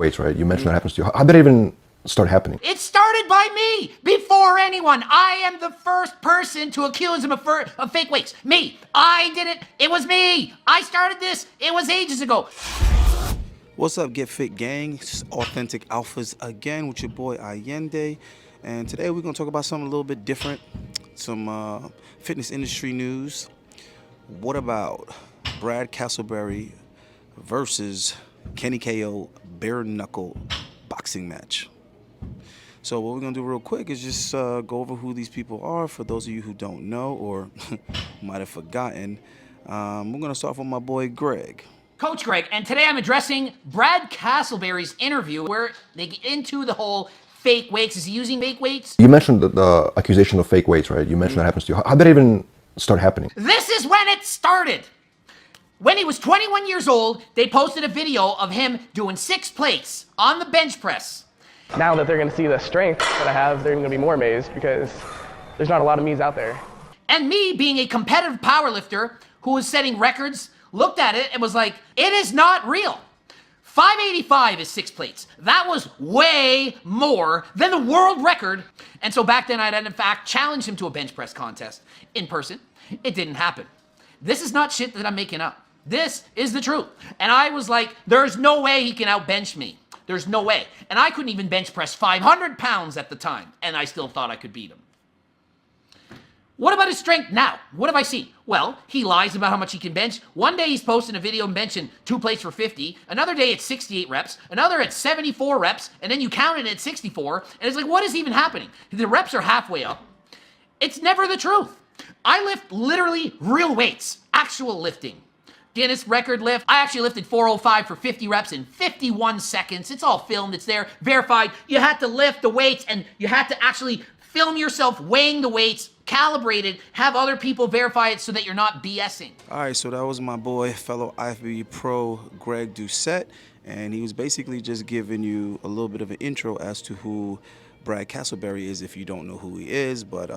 weights, right? You mentioned that happens to you. How did it even start happening? It started by me, before anyone. I am the first person to accuse him of fake weights. Me. I did it. It was me. I started this. It was ages ago. What's up, Get Fit Gang? It's Authentic Alphas again with your boy Ayindei. And today we're going to talk about something a little bit different. Some fitness industry news. What about Brad Castleberry versus Kenny KO bare knuckle boxing match? So what we're going to do real quick is just go over who these people are for those of you who don't know or might have forgotten. We're going to start with my boy Greg. Coach Greg, and today I'm addressing Brad Castleberry's interview where they get into the whole fake weights. Is he using fake weights? You mentioned the accusation of fake weights, right? You mentioned that happens to you. How did it even start happening? This is when it started. When he was 21 years old, they posted a video of him doing 6 plates on the bench press. Now that they're going to see the strength that I have, they're going to be more amazed because there's not a lot of me's out there. And me, being a competitive powerlifter who was setting records, looked at it and was like, it is not real. 585 is 6 plates. That was way more than the world record. And so back then I'd in fact challenged him to a bench press contest in person. It didn't happen. This is not shit that I'm making up. This is the truth. And I was like, there's no way he can outbench me. There's no way. And I couldn't even bench press 500 pounds at the time. And I still thought I could beat him. What about his strength now? What have I seen? Well, he lies about how much he can bench. One day he's posting a video benching 2 plates for 50. Another day it's 68 reps. Another at 74 reps. And then you count it at 64. And it's like, what is even happening? The reps are halfway up. It's never the truth. I lift literally real weights. Actual lifting. Guinness record lift. I actually lifted 405 for 50 reps in 51 seconds. It's all filmed. It's there. Verified. You had to lift the weights and you had to actually film yourself weighing the weights, calibrated, have other people verify it so that you're not BSing. All right, so that was my boy, fellow IFBB pro Greg Doucette, and he was basically just giving you a little bit of an intro as to who Brad Castleberry is if you don't know who he is, but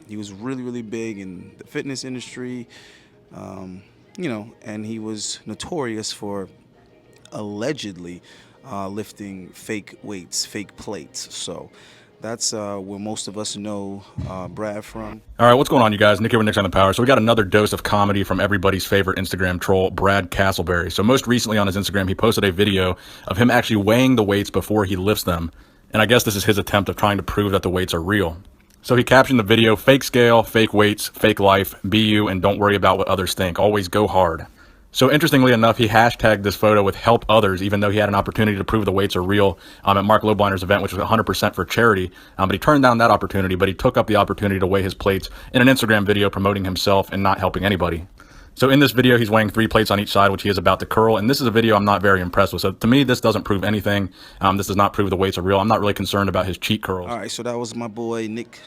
he was really, really big in the fitness industry, you know, and he was notorious for allegedly lifting fake weights, fake plates. So that's where most of us know Brad from. All right, what's going on, you guys? Nick here with Nick's on the Power. So we got another dose of comedy from everybody's favorite Instagram troll, Brad Castleberry. So most recently on his Instagram, he posted a video of him actually weighing the weights before he lifts them. And I guess this is his attempt of trying to prove that the weights are real. So he captioned the video, "Fake scale, fake weights, fake life, be you, and don't worry about what others think. Always go hard." So interestingly enough, he hashtagged this photo with "help others," even though he had an opportunity to prove the weights are real at Mark Loblinger's event, which was 100% for charity. But he turned down that opportunity, but he took up the opportunity to weigh his plates in an Instagram video promoting himself and not helping anybody. So in this video, he's weighing 3 plates on each side, which he is about to curl. And this is a video I'm not very impressed with. So to me, this doesn't prove anything. This does not prove the weights are real. I'm not really concerned about his cheat curls. All right, so that was my boy Nick,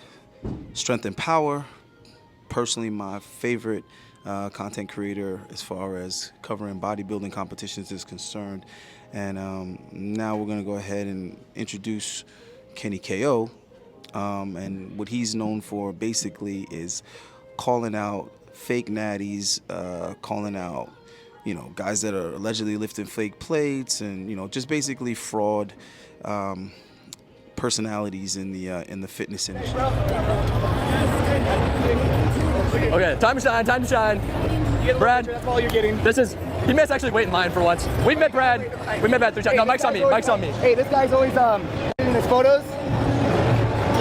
Strength and Power. Personally, my favorite content creator as far as covering bodybuilding competitions is concerned. And now we're going to go ahead and introduce Kenny KO. And what he's known for basically is calling out fake natties, calling out, you know, guys that are allegedly lifting fake plates, and, you know, just basically fraud personalities in the fitness industry. Okay, time to shine, time to shine. Brad, that's all you're getting. He must actually wait in line for once. We met Brad 3 times. No, Mike's on me, Mike's on me. Hey, this guy's always in his photos.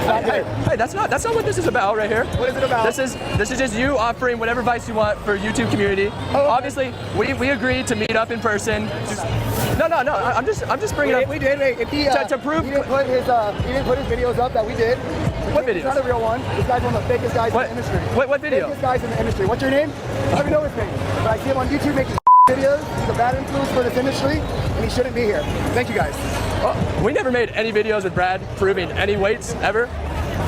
Hey, that's not what this is about right here. What is it about? This is just you offering whatever advice you want for YouTube community. Oh, okay. Obviously, we agreed to meet up in person. No. I'm just bringing it up. We did. If he to prove he didn't put his videos up that we did. What videos? It's not a real one. This guy's one of the fakest guys in the industry. What video? Fakest guys in the industry. What's your name? I don't even know his name. But I see him on YouTube making videos. He's a bad influence for this industry, and he shouldn't be here. Thank you guys. Well, we never made any videos with Brad proving any weights ever.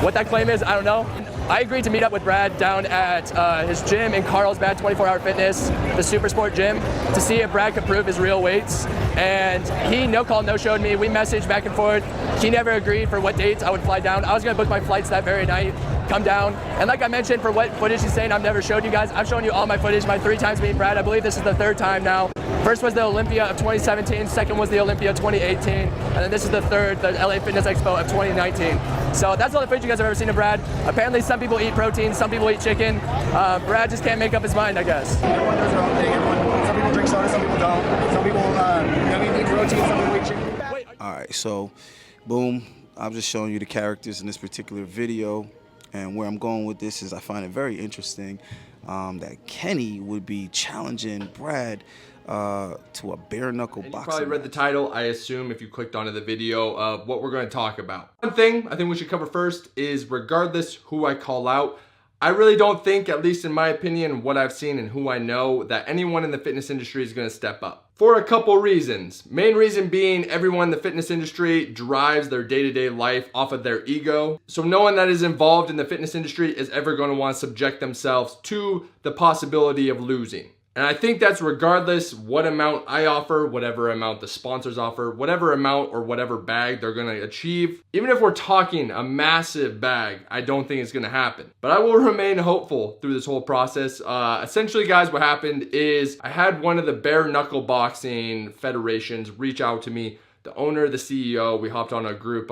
What that claim is, I don't know. I agreed to meet up with Brad down at his gym in Carlsbad, 24-Hour Fitness, the Super Sport gym, to see if Brad could prove his real weights. And he no-call, no-showed me. We messaged back and forth. He never agreed for what dates I would fly down. I was gonna book my flights that very night, come down. And like I mentioned, for what footage he's saying I've never showed you guys, I've shown you all my footage, my 3 times meeting Brad. I believe this is the 3rd time now. First was the Olympia of 2017, second was the Olympia 2018, and then this is the third, the LA Fitness Expo of 2019. So that's all the footage you guys have ever seen of Brad. Apparently some people eat protein, some people eat chicken. Brad just can't make up his mind, I guess. Everyone does their own thing. Some people drink soda, some people don't. Some people eat protein, some people eat chicken. All right, so boom, I'm just showing you the characters in this particular video, and where I'm going with this is I find it very interesting that Kenny would be challenging Brad to a bare knuckle boxing. You probably read the title, I assume, if you clicked onto the video of what we're going to talk about. One thing I think we should cover first is, regardless who I call out, I really don't think, at least in my opinion, what I've seen and who I know, that anyone in the fitness industry is going to step up. For a couple reasons. Main reason being, everyone in the fitness industry drives their day-to-day life off of their ego. So no one that is involved in the fitness industry is ever going to want to subject themselves to the possibility of losing. And I think that's regardless what amount I offer, whatever amount the sponsors offer, whatever amount or whatever bag they're going to achieve. Even if we're talking a massive bag, I don't think it's going to happen. But I will remain hopeful through this whole process. Essentially, guys, what happened is I had one of the bare knuckle boxing federations reach out to me. The owner, the CEO, we hopped on a group,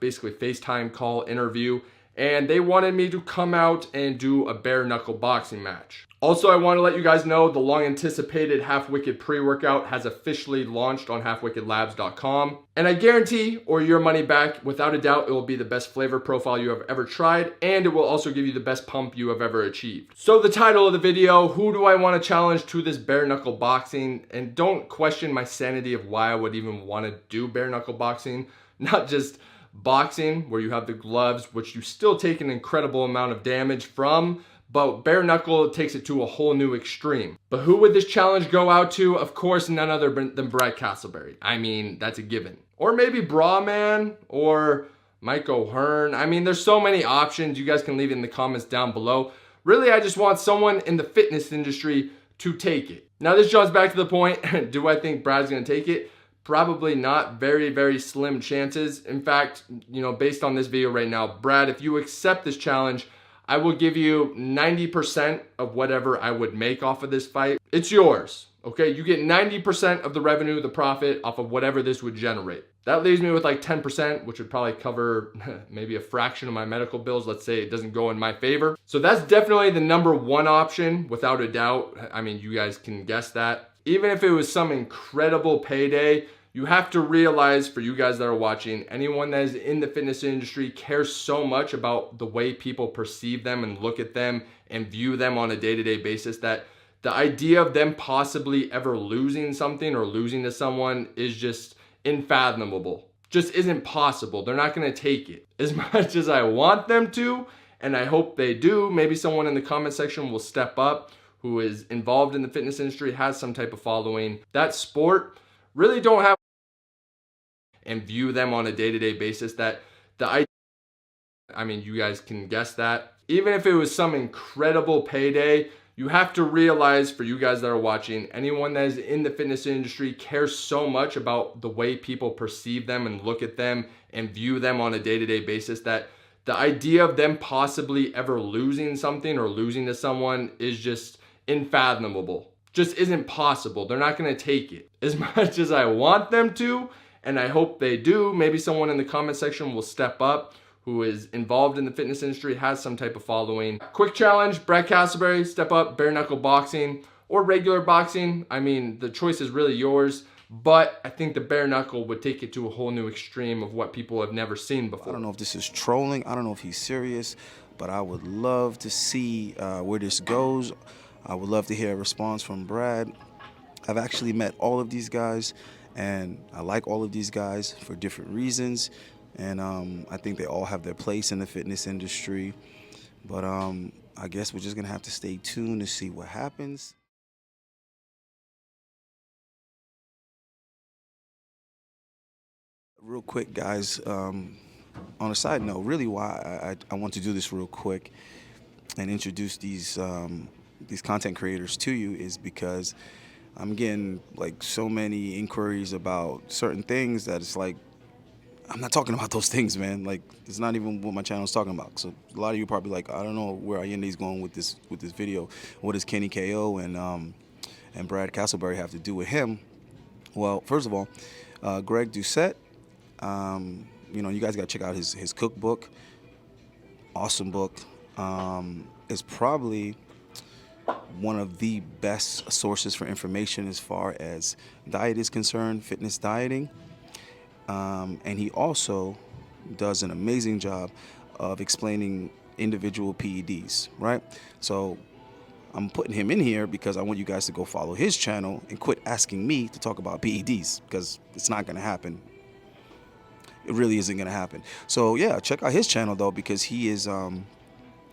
basically FaceTime call interview, and they wanted me to come out and do a bare knuckle boxing match. Also, I want to let you guys know the long anticipated Half Wicked pre-workout has officially launched on halfwickedlabs.com. And I guarantee, or your money back, without a doubt, it will be the best flavor profile you have ever tried, and it will also give you the best pump you have ever achieved. So the title of the video, who do I want to challenge to this bare knuckle boxing? And don't question my sanity of why I would even want to do bare knuckle boxing, not just boxing where you have the gloves, which you still take an incredible amount of damage from, but bare knuckle takes it to a whole new extreme. But who would this challenge go out to? Of course, none other than Brad Castleberry. I mean, that's a given. Or maybe Brawman or Mike O'Hearn. I mean, there's so many options. You guys can leave it in the comments down below. Really, I just want someone in the fitness industry to take it. Now, this jumps back to the point. Do I think Brad's gonna take it? Probably not. Very, very slim chances. In fact, you know, based on this video right now, Brad, if you accept this challenge, I will give you 90% of whatever I would make off of this fight. It's yours, okay? You get 90% of the revenue, the profit off of whatever this would generate. That leaves me with like 10%, which would probably cover maybe a fraction of my medical bills. Let's say it doesn't go in my favor. So that's definitely the number one option, without a doubt. I mean, you guys can guess that. Even if it was some incredible payday, you have to realize, for you guys that are watching, anyone that is in the fitness industry cares so much about the way people perceive them and look at them and view them on a day-to-day basis, that the idea of them possibly ever losing something or losing to someone is just unfathomable. Just isn't possible. They're not going to take it. As much as I want them to, and I hope they do, maybe someone in the comment section will step up who is involved in the fitness industry, has some type of following. That sport really don't have and view them on a day-to-day basis, that the idea, I mean, you guys can guess that. Even if it was some incredible payday, you have to realize, for you guys that are watching, anyone that is in the fitness industry cares so much about the way people perceive them and look at them and view them on a day-to-day basis, that the idea of them possibly ever losing something or losing to someone is just unfathomable. Just isn't possible. They're not going to take it. As much as I want them to, and I hope they do, maybe someone in the comment section will step up who is involved in the fitness industry, has some type of following. Quick challenge, Brad Castleberry, step up, bare knuckle boxing or regular boxing. I mean, the choice is really yours, but I think the bare knuckle would take it to a whole new extreme of what people have never seen before. I don't know if this is trolling. I don't know if he's serious, but I would love to see where this goes. I would love to hear a response from Brad. I've actually met all of these guys, and I like all of these guys for different reasons. And I think they all have their place in the fitness industry. But I guess we're just going to have to stay tuned to see what happens. Real quick, guys, on a side note, really why I want to do this real quick and introduce these content creators to you is because I'm getting like so many inquiries about certain things that it's like, I'm not talking about those things, man. Like, it's not even what my channel is talking about. So a lot of you probably like, I don't know where Ayindei's going with this video. What is Kenny KO and and Brad Castleberry have to do with him? Well, first of all, Greg Doucette, you know, you guys got to check out his cookbook. Awesome book. It's probably one of the best sources for information as far as diet is concerned, fitness dieting. And he also does an amazing job of explaining individual PEDs, right? So I'm putting him in here because I want you guys to go follow his channel and quit asking me to talk about PEDs, because it's not going to happen. It really isn't going to happen. So yeah, check out his channel though, because he is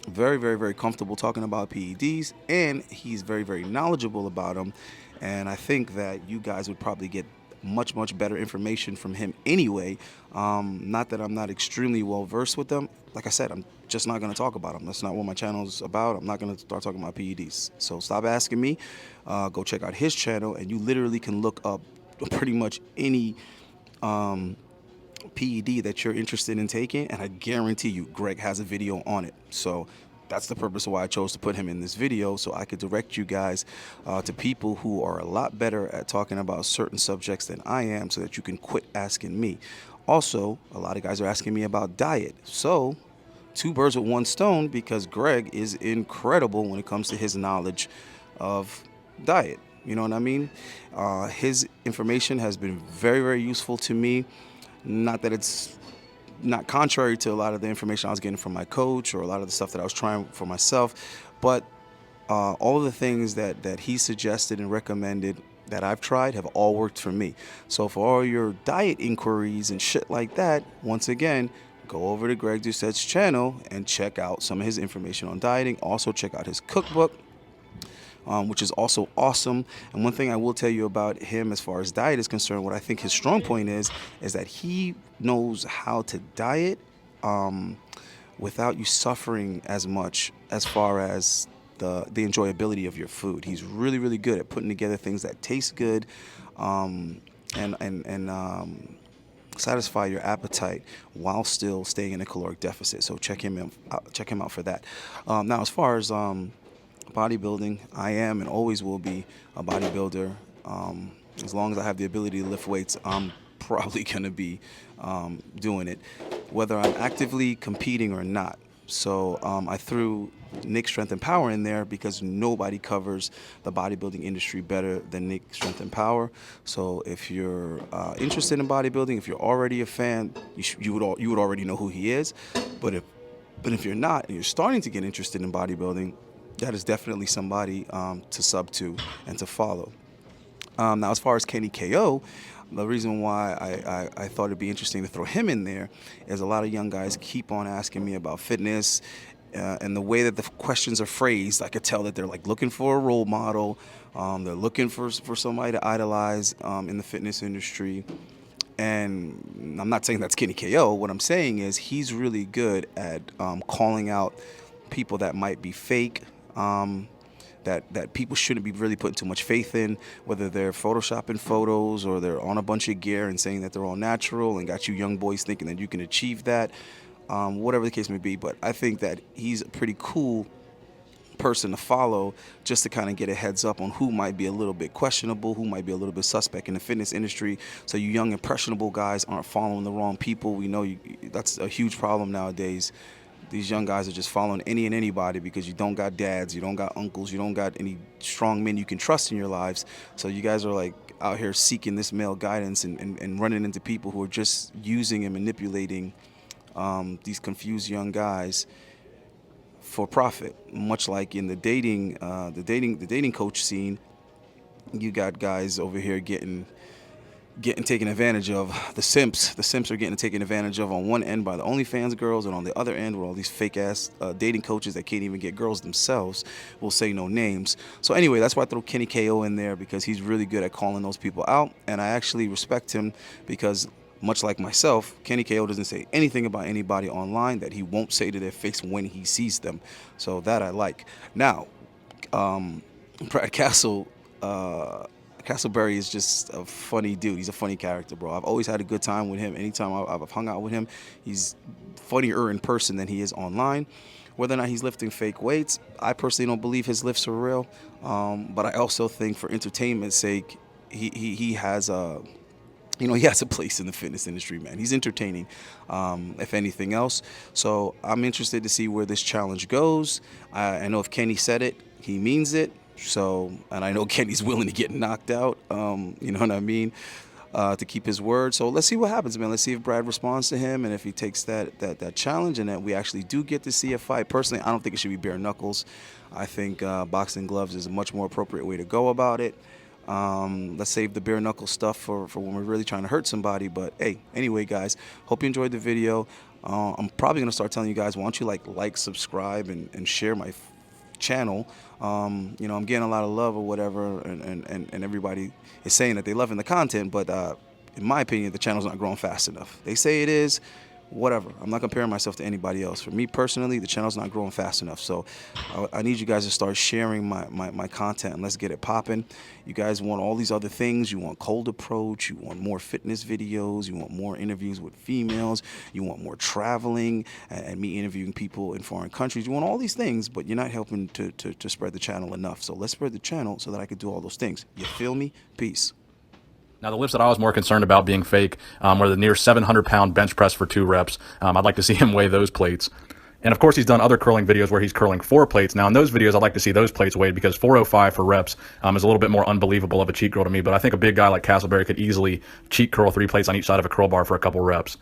very, very, very comfortable talking about PEDs, and he's very, very knowledgeable about them. And I think that you guys would probably get much, much better information from him anyway. Not that I'm not extremely well versed with them. Like I said, I'm just not going to talk about them. That's not what my channel is about. I'm not going to start talking about PEDs. So stop asking me. Go check out his channel, and you literally can look up pretty much any PED that you're interested in taking, and I guarantee you Greg has a video on it. So that's the purpose of why I chose to put him in this video, so I could direct you guys to people who are a lot better at talking about certain subjects than I am, so that you can quit asking me. Also, a lot of guys are asking me about diet, so two birds with one stone, because Greg is incredible when it comes to his knowledge of diet. You know what I mean? His information has been very, very useful to me. Not that it's not contrary to a lot of the information I was getting from my coach, or a lot of the stuff that I was trying for myself, but all of the things that he suggested and recommended that I've tried have all worked for me. So for all your diet inquiries and shit like that, once again, go over to Greg Doucette's channel and check out some of his information on dieting. Also check out his cookbook, which is also awesome. And one thing I will tell you about him as far as diet is concerned, what I think his strong point is that he knows how to diet without you suffering as much as far as the enjoyability of your food. He's really, really good at putting together things that taste good and satisfy your appetite while still staying in a caloric deficit. So check him out for that. Now, as far as bodybuilding, I am and always will be a bodybuilder. As long as I have the ability to lift weights, I'm probably going to be doing it, whether I'm actively competing or not. So I threw Nick Strength and Power in there because nobody covers the bodybuilding industry better than Nick Strength and Power. So if you're interested in bodybuilding, if you're already a fan, you would already know who he is. But if you're not and you're starting to get interested in bodybuilding, that is definitely somebody to sub to and to follow. Now, as far as Kenny KO, the reason why I thought it'd be interesting to throw him in there is a lot of young guys keep on asking me about fitness, and the way that the questions are phrased, I could tell that they're like looking for a role model. They're looking for somebody to idolize in the fitness industry. And I'm not saying that's Kenny KO. What I'm saying is he's really good at calling out people that might be fake, that people shouldn't be really putting too much faith in, whether they're photoshopping photos or they're on a bunch of gear and saying that they're all natural and got you young boys thinking that you can achieve that, whatever the case may be. But I think that he's a pretty cool person to follow, just to kind of get a heads up on who might be a little bit questionable, who might be a little bit suspect in the fitness industry, so you young impressionable guys aren't following the wrong people. We know that's a huge problem nowadays. These young guys are just following any and anybody because you don't got dads, you don't got uncles, you don't got any strong men you can trust in your lives. So you guys are like out here seeking this male guidance and running into people who are just using and manipulating these confused young guys for profit. Much like in the dating coach scene, you got guys over here getting taken advantage of. The simps are getting taken advantage of on one end by the OnlyFans girls, and on the other end with all these fake ass dating coaches that can't even get girls themselves. We'll say no names. So anyway, that's why I throw Kenny KO in there, because he's really good at calling those people out, and I actually respect him because, much like myself, Kenny KO doesn't say anything about anybody online that he won't say to their face when he sees them. So that I like. Now, Brad Castleberry is just a funny dude. He's a funny character, bro. I've always had a good time with him. Anytime I've hung out with him, he's funnier in person than he is online. whether or not he's lifting fake weights. I personally don't believe his lifts are real, but I also think for entertainment's sake, he has a he has a place in the fitness industry, man. He's entertaining, if anything else. So I'm interested to see where this challenge goes. I know if Kenny said it, he means it. So, and I know Kenny's willing to get knocked out, you know what I mean, to keep his word. So let's see what happens, man. Let's see if Brad responds to him and if he takes that challenge and that we actually do get to see a fight. Personally, I don't think it should be bare knuckles. I think boxing gloves is a much more appropriate way to go about it. Let's save the bare knuckle stuff for when we're really trying to hurt somebody. But hey, anyway, guys, hope you enjoyed the video. I'm probably gonna start telling you guys, why don't you like, subscribe, and share my channel. I'm getting a lot of love or whatever, and everybody is saying that they loving the content, but in my opinion, the channel's not growing fast enough. They say it is. Whatever. I'm not comparing myself to anybody else. For me personally, the channel's not growing fast enough. So I need you guys to start sharing my content, and let's get it popping. You guys want all these other things. You want cold approach. You want more fitness videos. You want more interviews with females. You want more traveling and me interviewing people in foreign countries. You want all these things, but you're not helping to spread the channel enough. So let's spread the channel so that I can do all those things. You feel me? Peace. Now, the lifts that I was more concerned about being fake were the near 700-pound bench press for 2 reps. I'd like to see him weigh those plates. And, of course, he's done other curling videos where he's curling 4 plates. Now, in those videos, I'd like to see those plates weighed because 405 for reps is a little bit more unbelievable of a cheat curl to me. But I think a big guy like Castleberry could easily cheat curl 3 plates on each side of a curl bar for a couple reps.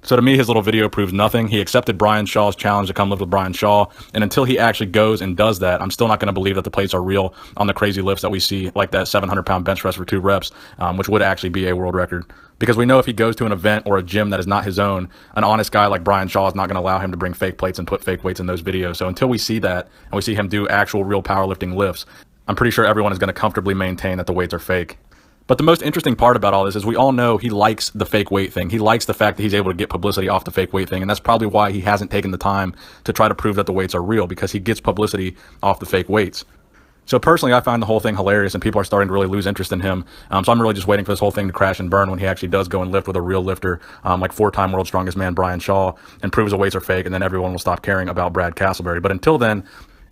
So to me, his little video proves nothing. He accepted Brian Shaw's challenge to come lift with Brian Shaw, and until he actually goes and does that, I'm still not going to believe that the plates are real on the crazy lifts that we see, like that 700-pound bench press for 2 reps, which would actually be a world record. Because we know if he goes to an event or a gym that is not his own, an honest guy like Brian Shaw is not going to allow him to bring fake plates and put fake weights in those videos. So until we see that, and we see him do actual real powerlifting lifts, I'm pretty sure everyone is going to comfortably maintain that the weights are fake. But the most interesting part about all this is we all know he likes the fake weight thing. He likes the fact that he's able to get publicity off the fake weight thing, and that's probably why he hasn't taken the time to try to prove that the weights are real, because he gets publicity off the fake weights. So personally, I find the whole thing hilarious, and people are starting to really lose interest in him. So I'm really just waiting for this whole thing to crash and burn when he actually does go and lift with a real lifter, like 4-time world's strongest man Brian Shaw, and proves the weights are fake, and then everyone will stop caring about Brad Castleberry. But until then,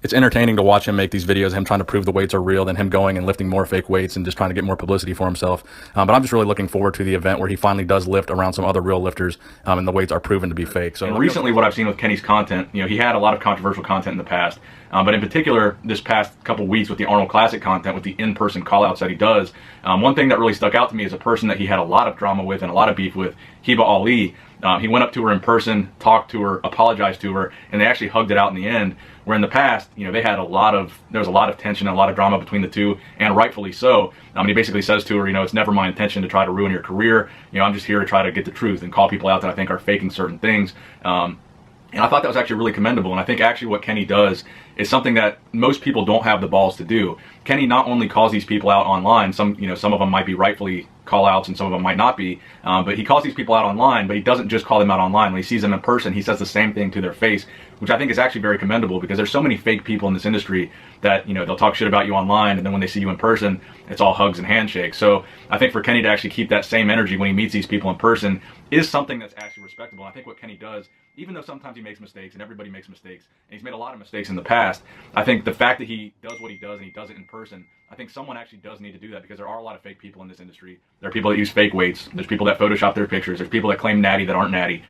it's entertaining to watch him make these videos, him trying to prove the weights are real, then him going and lifting more fake weights and just trying to get more publicity for himself. But I'm just really looking forward to the event where he finally does lift around some other real lifters, and the weights are proven to be fake. So recently, what I've seen with Kenny's content, he had a lot of controversial content in the past, but in particular, this past couple weeks with the Arnold Classic content, with the in-person call-outs that he does, one thing that really stuck out to me is a person that he had a lot of drama with and a lot of beef with, Hiba Ali. He went up to her in person, talked to her, apologized to her, and they actually hugged it out in the end. Where in the past, they had there was a lot of tension and a lot of drama between the two, and rightfully so. He basically says to her, it's never my intention to try to ruin your career. I'm just here to try to get the truth and call people out that I think are faking certain things. And I thought that was actually really commendable. And I think actually what Kenny does is something that most people don't have the balls to do. Kenny not only calls these people out online, some of them might be rightfully call outs and some of them might not be, but he calls these people out online, but he doesn't just call them out online. When he sees them in person, he says the same thing to their face, which I think is actually very commendable, because there's so many fake people in this industry that, they'll talk shit about you online, and then when they see you in person, it's all hugs and handshakes. So I think for Kenny to actually keep that same energy when he meets these people in person is something that's actually respectable. And I think what Kenny does, even though sometimes he makes mistakes, and everybody makes mistakes, and he's made a lot of mistakes in the past, I think the fact that he does what he does and he does it in person, I think someone actually does need to do that, because there are a lot of fake people in this industry. There are people that use fake weights. There's people that Photoshop their pictures. There's people that claim natty that aren't natty.